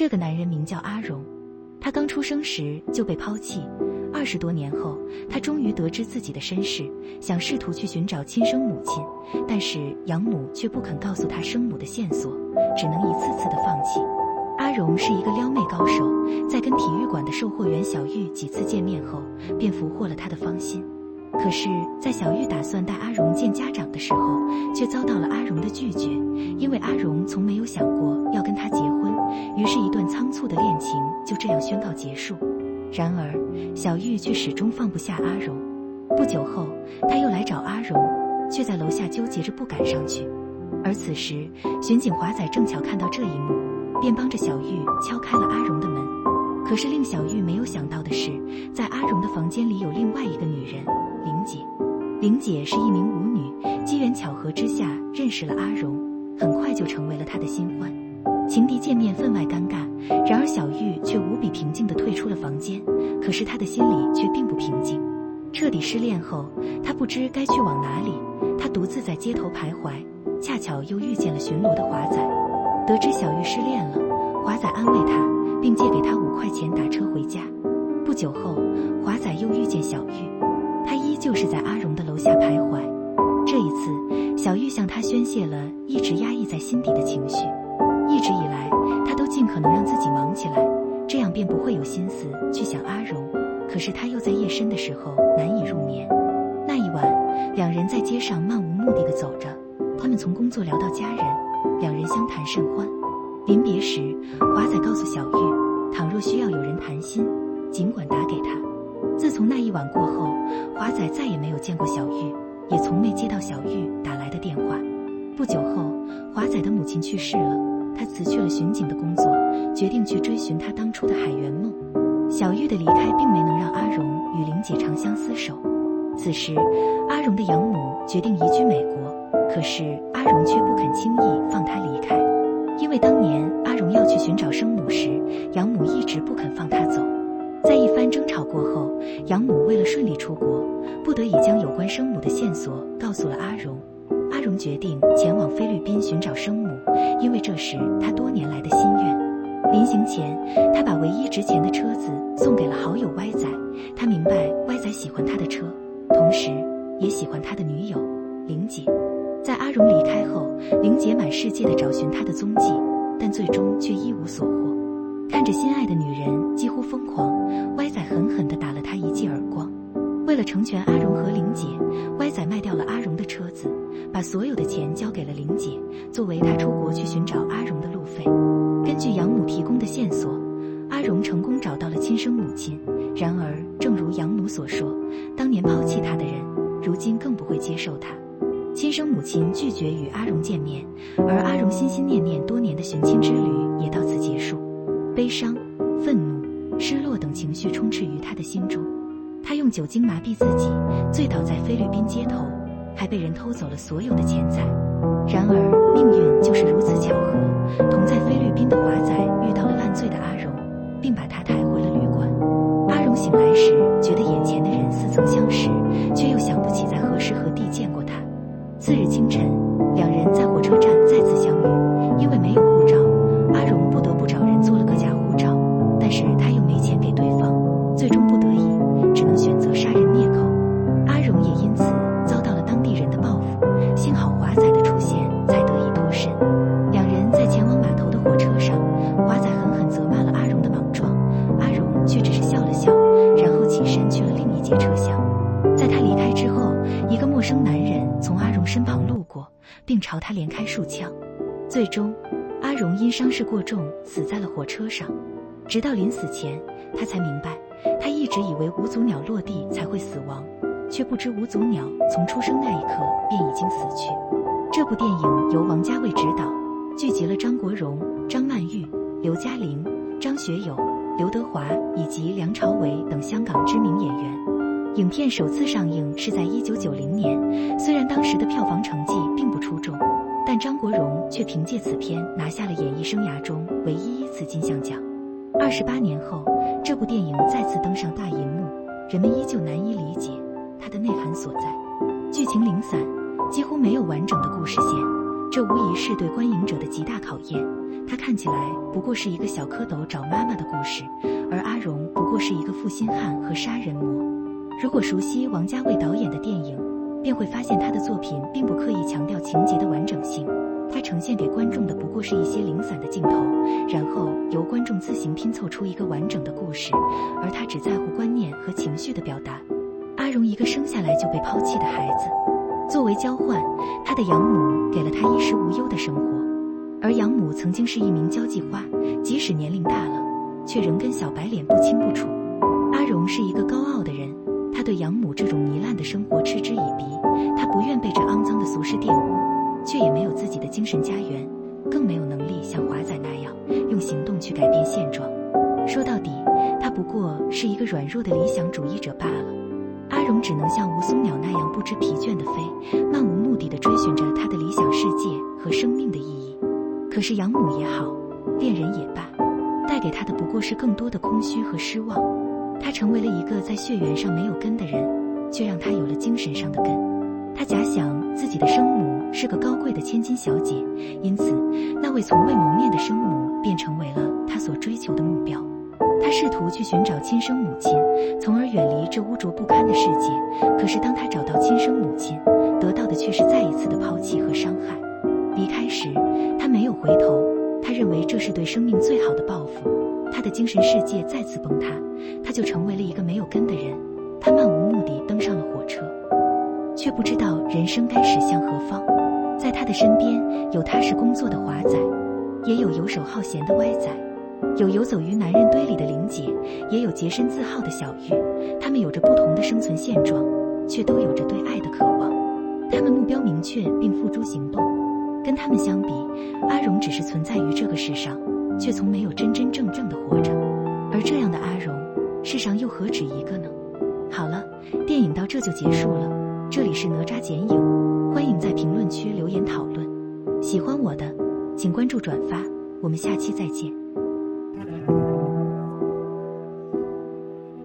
这个男人名叫阿荣，他刚出生时就被抛弃，20多年后，他终于得知自己的身世，想试图去寻找亲生母亲，但是养母却不肯告诉他生母的线索，只能一次次的放弃。阿荣是一个撩妹高手，在跟体育馆的售货员小玉几次见面后，便俘获了他的芳心。可是，在小玉打算带阿荣见家长的时候，却遭到了阿荣的拒绝，因为阿荣从没有想过要跟他结婚，于是一段仓促的恋情就这样宣告结束。然而，小玉却始终放不下阿荣。不久后，他又来找阿荣，却在楼下纠结着不敢上去。而此时，巡警华仔正巧看到这一幕，便帮着小玉敲开了阿荣的门。可是令小玉没有想到的是，在阿荣的房间里有另外一个女人，玲姐。玲姐是一名舞女，机缘巧合之下认识了阿荣，很快就成为了他的新欢。情敌见面分外尴尬，然而小玉却无比平静地退出了房间，可是她的心里却并不平静。彻底失恋后，她不知该去往哪里，她独自在街头徘徊，恰巧又遇见了巡逻的华仔。得知小玉失恋了，华仔安慰她，并借给她5块钱打车回家。不久后，华仔又遇见小玉，他依旧是在阿荣的楼下徘徊。这一次，小玉向他宣泄了一直压抑在心底的情绪。一直以来，他都尽可能让自己忙起来，这样便不会有心思去想阿荣。可是他又在夜深的时候难以入眠。那一晚，两人在街上漫无目的地走着，他们从工作聊到家人，两人相谈甚欢。临别时，华仔告诉小玉，倘若需要有人谈心，尽管打给他。自从那一晚过后，华仔再也没有见过小玉，也从没接到小玉打来的电话。不久后，华仔的母亲去世了，他辞去了巡警的工作，决定去追寻他当初的海员梦。小玉的离开并没能让阿荣与玲姐长相厮守。此时，阿荣的养母决定移居美国，可是阿荣却不肯轻易放他离开，因为当年阿荣要去寻找生母时，养母一直不肯放他走。在一番争吵过后，养母为了顺利出国，不得已将有关生母的线索告诉了阿荣。阿荣决定前往菲律宾寻找生母，因为这是他多年来的心愿。临行前，他把唯一值钱的车子送给了好友歪仔，他明白歪仔喜欢他的车，同时也喜欢他的女友玲姐。在阿荣离开后，玲姐满世界地找寻他的踪迹，但最终却一无所获。看着心爱的女人几乎疯狂，歪仔狠狠地打了她一记耳光。为了成全阿荣和玲姐，歪仔卖掉了阿荣的车子，把所有的钱交给了玲姐，作为他出国去寻找阿荣的路费。根据养母提供的线索，阿荣成功找到了亲生母亲。然而，正如养母所说，当年抛弃他的人，如今更不会接受他。亲生母亲拒绝与阿荣见面，而阿荣心心念念多年的寻亲之旅也到此结束。悲伤、愤怒、失落等情绪充斥于他的心中。他用酒精麻痹自己，醉倒在菲律宾街头，还被人偷走了所有的钱财。然而，命运就是如此巧合，同在菲律宾的华仔遇到了烂醉的阿荣，并把他抬回了旅馆。阿荣醒来时，觉得眼前的人似曾相识，却又想不起在何时何地见过他。次日清晨，两人在火车站再次相遇，因为没有护照，阿荣不得不找人做了个假护照，但是他又没钱给对方，最终不得已只能选择杀人灭口。阿荣也因此遭到了当地人的报复，幸好华仔的出现才得以脱身。两人在前往码头的火车上，华仔狠狠责骂了阿荣的莽撞，阿荣却只是笑了笑，然后起身去了另一节车厢。在他离开之后，一个陌生男人从阿荣身旁路过，并朝他连开数枪。最终，阿荣因伤势过重死在了火车上。直到临死前，他才明白，他一直以为无足鸟落地才会死亡，却不知无足鸟从出生那一刻便已经死去。这部电影由王家卫执导，聚集了张国荣、张曼玉、刘嘉玲、张学友、刘德华以及梁朝伟等香港知名演员。影片首次上映是在1990年，虽然当时的票房成绩并不出众，但张国荣却凭借此片拿下了演艺生涯中唯一1次金像奖。28年后，这部电影再次登上大银幕，人们依旧难以理解它的内涵所在。剧情零散，几乎没有完整的故事线，这无疑是对观影者的极大考验。他看起来不过是一个小蝌蚪找妈妈的故事，而阿荣不过是一个负心汉和杀人魔。如果熟悉王家卫导演的电影，便会发现他的作品并不刻意强调情节的完整性，他呈现给观众的不过是一些零散的镜头，然后由观众自行拼凑出一个完整的故事，而他只在乎观念和情绪的表达。阿荣一个生下来就被抛弃的孩子，作为交换，他的养母给了他衣食无忧的生活，而养母曾经是一名交际花，即使年龄大了，却仍跟小白脸不清不楚。阿荣是一个高傲的人，他对养母这种糜烂的生活嗤之以鼻，他不愿被这肮脏的俗世玷污，却也没有自己的精神家园，更没有能力像华仔那样用行动去改变现状。说到底，他不过是一个软弱的理想主义者罢了。阿荣只能像吴松鸟那样不知疲倦地飞，漫无目的地追寻着他的理想世界和生命的意义。可是养母也好，恋人也罢，带给他的不过是更多的空虚和失望。他成为了一个在血缘上没有根的人，却让他有了精神上的根。他假想自己的生母是个高贵的千金小姐，因此那位从未谋面的生母便成为了他所追求的目标。他试图去寻找亲生母亲，从而远离这污浊不堪的世界。可是当他找到亲生母亲，得到的却是再一次的抛弃和伤害。离开时，他没有回头，他认为这是对生命最好的报复。他的精神世界再次崩塌，他就成为了一个没有根的人。他漫无目的登上了火车，却不知道人生该驶向何方。在他的身边，有踏实工作的华仔，也有游手好闲的歪仔，有游走于男人堆里的玲姐，也有洁身自好的小玉。他们有着不同的生存现状，却都有着对爱的渴望。他们目标明确并付诸行动。跟他们相比，阿荣只是存在于这个世上，却从没有真真正正的活着。而这样的阿荣，世上又何止一个呢？好了，电影到这就结束了。这里是哪吒剪影，欢迎在评论区留言讨论。喜欢我的，请关注转发，我们下期再见。